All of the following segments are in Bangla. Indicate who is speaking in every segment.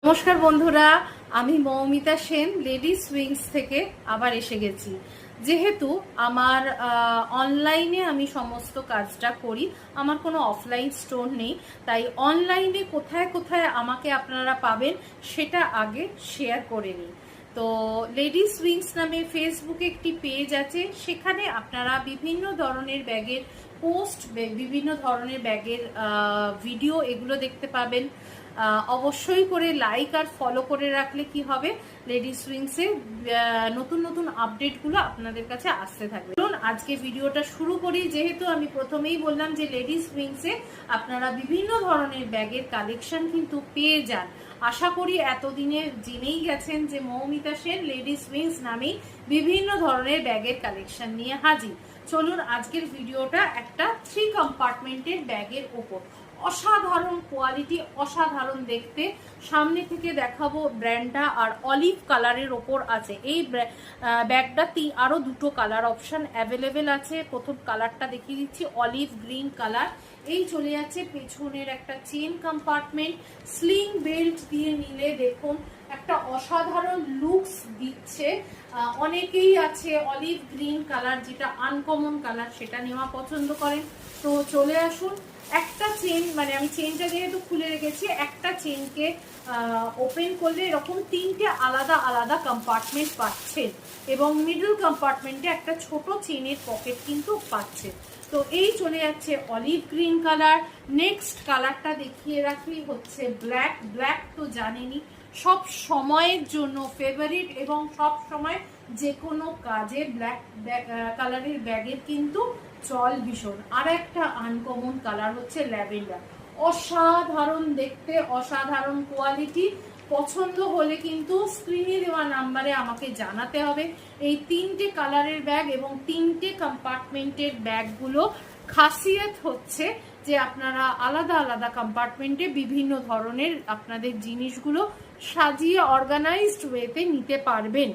Speaker 1: নমস্কার বন্ধুরা, আমি মৌমিতা সেন লেডিস উইংস থেকে আবার এসে গেছি। যেহেতু আমার অনলাইনে আমি সমস্ত কাজটা করি, আমার কোনো অফলাইন স্টোর নেই, তাই অনলাইনে কোথায় কোথায় আমাকে আপনারা পাবেন সেটা আগে শেয়ার করে নিই। তো লেডিস উইংস নামে ফেসবুকে একটি পেজ আছে, সেখানে আপনারা বিভিন্ন ধরনের ব্যাগের পোস্ট, বিভিন্ন ধরনের ব্যাগের ভিডিও এগুলো দেখতে পাবেন। অবশ্যই করে লাইক আর ফলো করে রাখলে কি হবে, লেডিস উইংসে নতুন নতুন আপডেটগুলো আপনাদের কাছে আসতে থাকবে। চলুন আজকে ভিডিওটা শুরু করি। যেহেতু আমি প্রথমেই বললাম যে লেডিস উইংসে আপনারা বিভিন্ন ধরনের ব্যাগের কালেকশন কিন্তু পেয়ে যান। আশা করি এতদিনে জেনেই গেছেন যে মৌমিতা সেন লেডিস উইংস নামেই বিভিন্ন ধরনের ব্যাগের কালেকশন নিয়ে হাজির। চলুন আজকের ভিডিওটা একটা 3 কম্পার্টমেন্টের ব্যাগের ওপর। অসাধারণ কোয়ালিটি, অসাধারণ দেখতে। সামনে থেকে দেখাবো ব্র্যান্ডটা, আর অলিভ কালারের ওপর আছে এই ব্যাগটা। আরো দুটো কালার অপশন অ্যাভেলেবেল আছে। প্রথম কালারটা দেখিয়ে দিচ্ছি, অলিভ গ্রিন কালার। এই চলে যাচ্ছে পেছনের একটা চেন কম্পার্টমেন্ট, স্লিং বেল্ট দিয়ে নিলে দেখুন একটা অসাধারণ লুকস দিচ্ছে। অনেকেই আছে অলিভ গ্রিন কালার, যেটা আনকমন কালার, সেটা নেওয়া পছন্দ করেন। তো চলে আসুন। একটা চেন, মানে আমি চেনটা যেহেতু খুলে রেখেছি, একটা চেনকে ওপেন করলে এরকম 3টে আলাদা আলাদা কম্পার্টমেন্ট পাচ্ছেন, এবং মিডল কম্পার্টমেন্টে একটা ছোট চেনের পকেট কিন্তু পাচ্ছেন। তো এই চলে যাচ্ছে অলিভ গ্রিন কালার। নেক্সট কালারটা দেখিয়ে রাখি হচ্ছে ব্ল্যাক। ব্ল্যাক তো জানেনই সব সময়ের জন্য ফেভারিট, এবং সব সময় যে কোনো কাজে ব্ল্যাক কালারের ব্যাগের কিন্তু চল ভীষণ। আর একটা আনকমন কালার হচ্ছে ল্যাভেন্ডার। অসাধারণ দেখতে, অসাধারণ কোয়ালিটি। পছন্দ হলে কিন্তু স্ক্রিনে দেওয়া নাম্বারে আমাকে জানাতে হবে। এই 3টে কালারের ব্যাগ এবং 3টে কম্পার্টমেন্টের ব্যাগগুলো খাসিয়ত হচ্ছে যে আপনারা আলাদা আলাদা কম্পার্টমেন্টে বিভিন্ন ধরনের আপনাদের জিনিসগুলো সাজিয়ে অর্গানাইজড ওয়েতে নিতে পারবেন।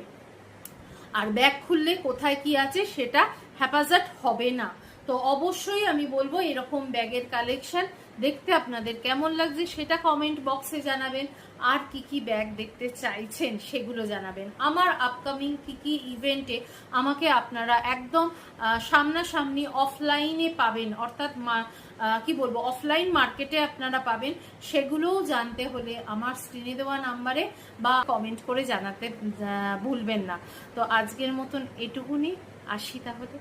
Speaker 1: আর ব্যাগ খুললে কোথায় কি আছে সেটা হ্যাপাজার্ড হবে না। তো অবশ্যই আমি বলবো এরকম ব্যাগের কালেকশন দেখতে আপনাদের কেমন লাগছে সেটা কমেন্ট বক্সে জানাবেন। আর কি কি ব্যাগ দেখতে চাইছেন সেগুলো জানাবেন। আমার আপকামিং কি কি ইভেন্টে আমাকে আপনারা একদম সামনাসামনি অফলাইনে পাবেন, অর্থাৎ কি বলবো, অফলাইন মার্কেটে আপনারা পাবেন, সেগুলোও জানতে হলে আমার স্ক্রিনে দেওয়া নাম্বারে বা কমেন্ট করে জানাতে ভুলবেন না। তো আজকের মতন এটুকুনি, আসি তাহলে।